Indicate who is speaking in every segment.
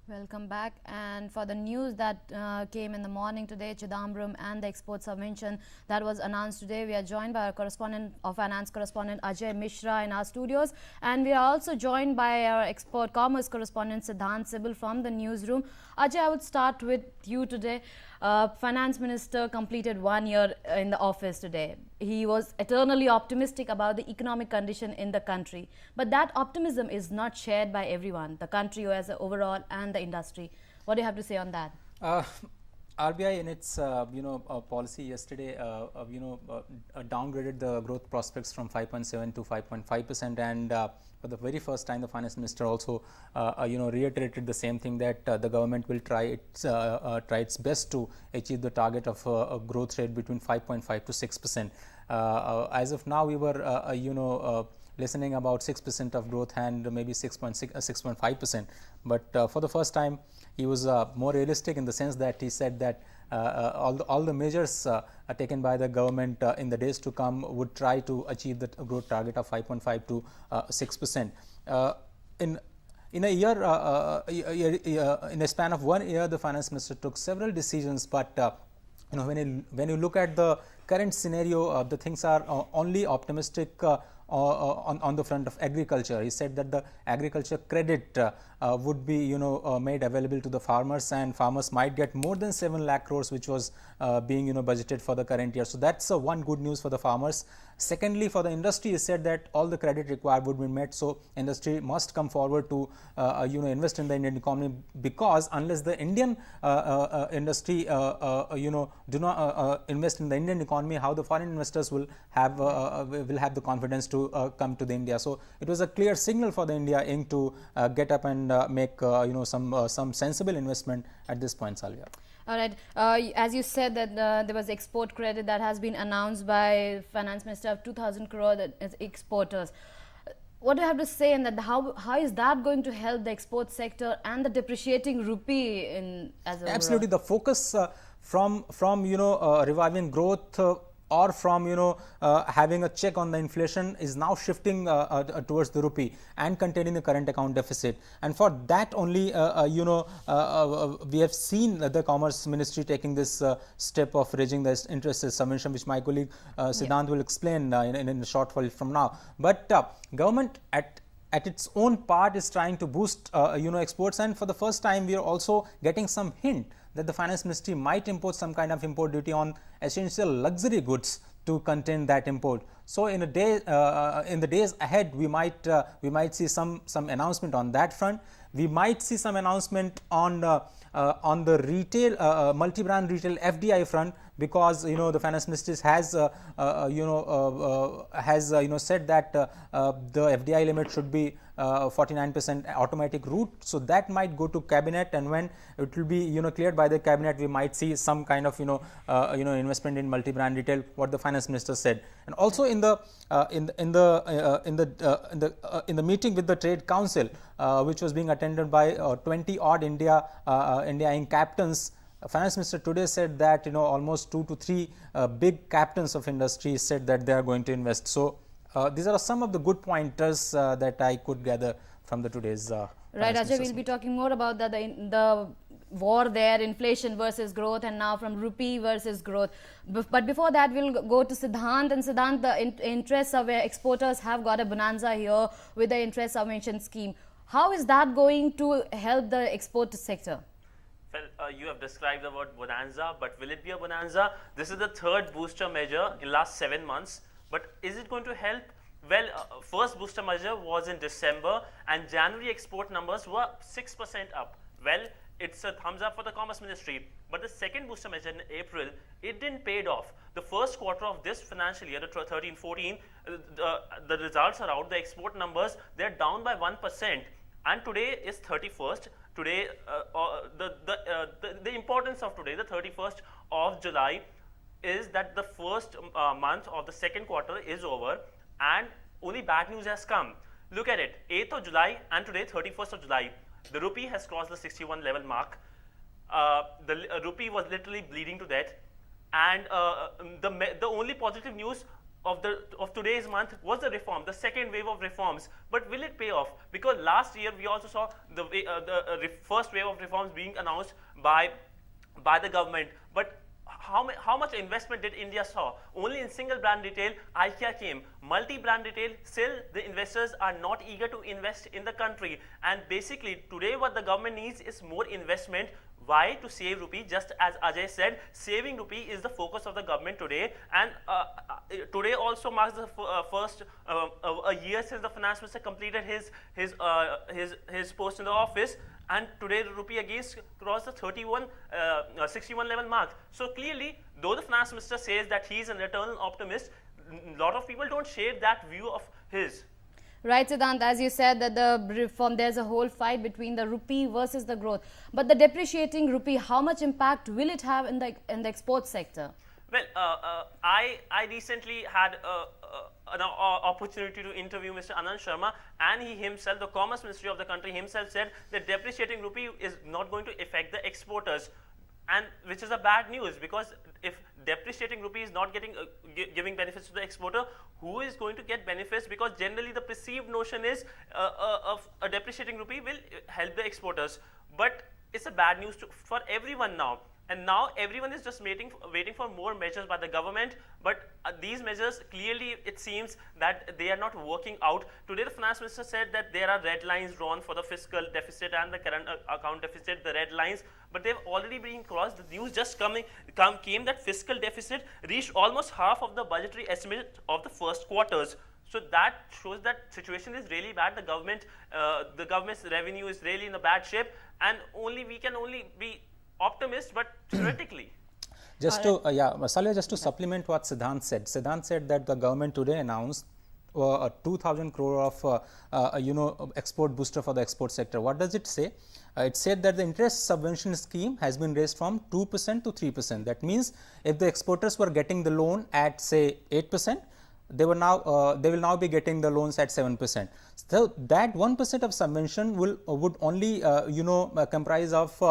Speaker 1: Welcome back. And for the news that came in the morning today, Chidambaram and the export subvention that was announced today, we are joined by our correspondent of finance correspondent Ajay Mishra in our studios, and we are also joined by our export commerce correspondent Sidhant Sibal from the newsroom. Ajay, I would start with you today. Finance Minister completed 1 year in the office today. He was eternally optimistic about the economic condition in the country. But that optimism is not shared by everyone, the country as a overall and the industry. What do you have to say on that?
Speaker 2: Uh, RBI in its policy yesterday downgraded the growth prospects from 5.7 to 5.5%, and for the very first time the finance minister also reiterated the same thing, that the government will try its best to achieve the target of a growth rate between 5.5 to 6%. As of now, we were listening about 6% of growth and maybe 6.5%, but for the first time he was more realistic in the sense that he said that all the measures taken by the government in the days to come would try to achieve the growth target of 5.5 to 6%. In a year, in a span of 1 year, the finance minister took several decisions, but when you look at the current scenario, the things are only optimistic on the front of agriculture. He said that the agriculture credit would be made available to the farmers, and farmers might get more than 7 lakh crores, which was being budgeted for the current year. So that's one good news for the farmers. Secondly, for the industry, he said that all the credit required would be met, so industry must come forward to invest in the Indian economy, because unless the Indian industry do not invest in the Indian economy, how the foreign investors will have the confidence to come to the India. So it was a clear signal for the India Inc. to get up and make some sensible investment at this point, Salvia.
Speaker 1: All right. As you said that there was export credit that has been announced by Finance Minister of 2,000 crore as exporters. What do you have to say in that? How is that going to help the export sector and the depreciating rupee as a
Speaker 2: Absolutely, the focus from reviving growth or from having a check on the inflation is now shifting towards the rupee and containing the current account deficit. And for that only we have seen the Commerce Ministry taking this step of raising the interest subvention, which my colleague Sidhant will explain in a short while from now. But government at its own part is trying to boost exports, and for the first time we are also getting some hint that the finance ministry might impose some kind of import duty on essential luxury goods to contain that import. So in the days ahead, we might see some announcement on that front. We might see some announcement on the retail multi-brand retail FDI front, because the finance ministry has said that the FDI limit should be 49% automatic route. So that might go to cabinet, and when it will be cleared by the cabinet, we might see some kind of investment in multi-brand retail, what the finance minister said. And also in the meeting with the Trade Council, which was being attended by 20 odd India Inc. captains, Finance Minister today said that almost 2 to 3 big captains of industry said that they are going to invest. So these are some of the good pointers that I could gather from the today's
Speaker 1: right, Ajay, we'll be talking more about the war there, inflation versus growth, and now from rupee versus growth. But before that, we'll go to Sidhant. And Sidhant, the interest of exporters have got a bonanza here with the interest subvention scheme. How is that going to help the export sector?
Speaker 3: Well, you have described the word bonanza, but will it be a bonanza? This is the third booster measure in last 7 months, but is it going to help? Well, first booster measure was in December, and January export numbers were 6% up. Well, it's a thumbs up for the Commerce Ministry. But the second booster measure in April, it didn't pay off. The first quarter of this financial year, the 13-14, the results are out. The export numbers, they're down by 1%. And today is 31st. Today, the importance of today, the 31st of July, is that the first month of the second quarter is over, and only bad news has come. Look at it, 8th of July and today 31st of July. The rupee has crossed the 61 level mark. The rupee was literally bleeding to death, and the only positive news of today's month was the reform, the second wave of reforms. But will it pay off? Because last year we also saw the first wave of reforms being announced by the government. But how much investment did India saw? Only in single brand retail, IKEA came. Multi-brand retail, still the investors are not eager to invest in the country. And basically today what the government needs is more investment. Why? To save rupee. Just as Ajay said, saving rupee is the focus of the government today. And today also marks the first a year since the finance minister completed his post in the office. And today the rupee again crossed the 61 level mark. So clearly, though the finance minister says that he is an eternal optimist, a lot of people don't share that view of his.
Speaker 1: Right, Sidhant, as you said that the reform, there's a whole fight between the rupee versus the growth. But the depreciating rupee, how much impact will it have in the export sector?
Speaker 3: Well, I recently had an opportunity to interview Mr. Anand Sharma, and he himself, the Commerce Ministry of the country himself, said that depreciating rupee is not going to affect the exporters, and which is a bad news, because if depreciating rupee is not getting giving benefits to the exporter, who is going to get benefits? Because generally the perceived notion is a depreciating rupee will help the exporters, but it's a bad news for everyone now. And now everyone is just waiting for more measures by the government. But these measures, clearly it seems that they are not working out. Today the finance minister said that there are red lines drawn for the fiscal deficit and the current account deficit, the red lines. But they've already been crossed. The news just came that fiscal deficit reached almost half of the budgetary estimate of the first quarters. So that shows that situation is really bad. The government's revenue is really in a bad shape, and we can only be optimist, but theoretically.
Speaker 2: Just to supplement what Sidhant said. Sidhant said that the government today announced a 2,000 crore of export booster for the export sector. What does it say? It said that the interest subvention scheme has been raised from 2% to 3%. That means if the exporters were getting the loan at say 8%, they will now be getting the loans at 7%. So that 1% of subvention would only comprise of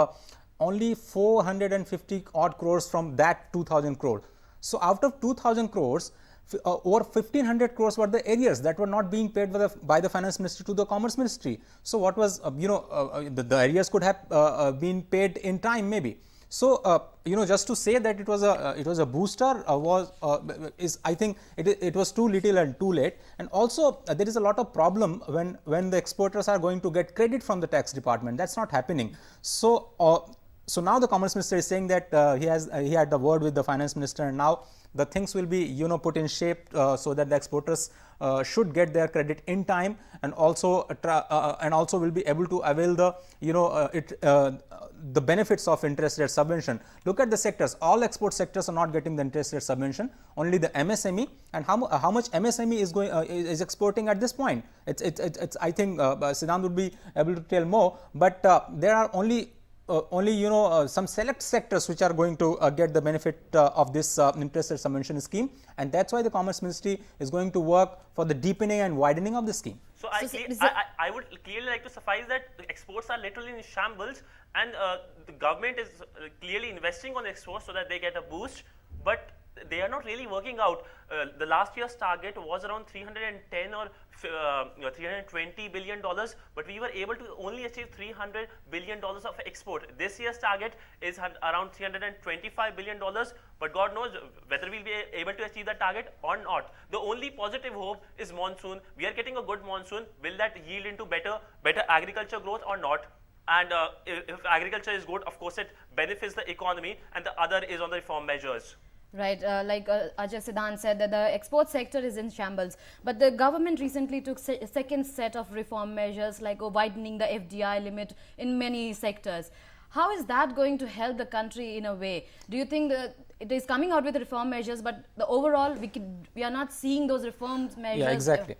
Speaker 2: only 450 odd crores from that 2,000 crore. So out of 2,000 crores, over 1,500 crores were the areas that were not being paid by the finance ministry to the commerce ministry. So what was the areas could have been paid in time maybe. So just to say that it was a booster I think it was too little and too late. And also there is a lot of problem when the exporters are going to get credit from the tax department. That's not happening. So now the commerce minister is saying that he had the word with the finance minister, and now the things will be put in shape so that the exporters should get their credit in time, and also will be able to avail the benefits of interest rate subvention. Look at the sectors. All export sectors are not getting the interest rate subvention. Only the MSME, and how much MSME is exporting at this point. It's I think Sidhant would be able to tell more, but there are only some select sectors which are going to get the benefit of this interest rate subvention scheme, and that's why the Commerce Ministry is going to work for the deepening and widening of the scheme.
Speaker 3: So I would clearly like to suffice that exports are literally in shambles, and the government is clearly investing on exports so that they get a boost, but they are not really working out. The last year's target was around 310 or 320 billion dollars, but we were able to only achieve 300 billion dollars of export. This year's target is around 325 billion dollars, but God knows whether we'll be able to achieve that target or not. The only positive hope is monsoon. We are getting a good monsoon. Will that yield into better agriculture growth or not? And if agriculture is good, of course it benefits the economy, and the other is on the reform measures.
Speaker 1: Right, like Ajay, Sidhant said that the export sector is in shambles, but the government recently took a second set of reform measures like widening the FDI limit in many sectors. How is that going to help the country in a way? Do you think that it is coming out with reform measures, but the overall we are not seeing those reform measures?
Speaker 2: Yeah, exactly.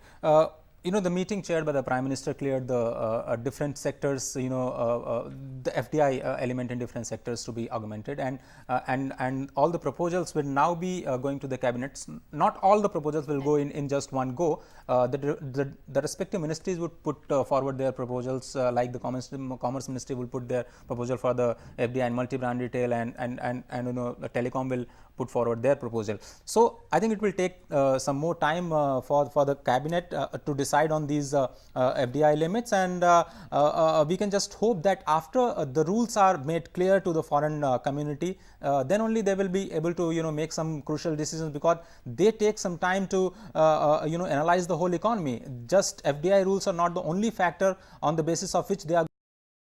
Speaker 2: The meeting chaired by the Prime Minister cleared the different sectors, the FDI element in different sectors to be augmented, and all the proposals will now be going to the cabinets. Not all the proposals will go in just one go. The respective ministries would put forward their proposals, like the Commerce Ministry will put their proposal for the FDI and multi-brand retail, and the telecom will put forward their proposal. So I think it will take some more time for the cabinet to decide on these FDI limits, and we can just hope that after the rules are made clear to the foreign community, then only they will be able to make some crucial decisions, because they take some time to analyze the whole economy. Just FDI rules are not the only factor on the basis of which they are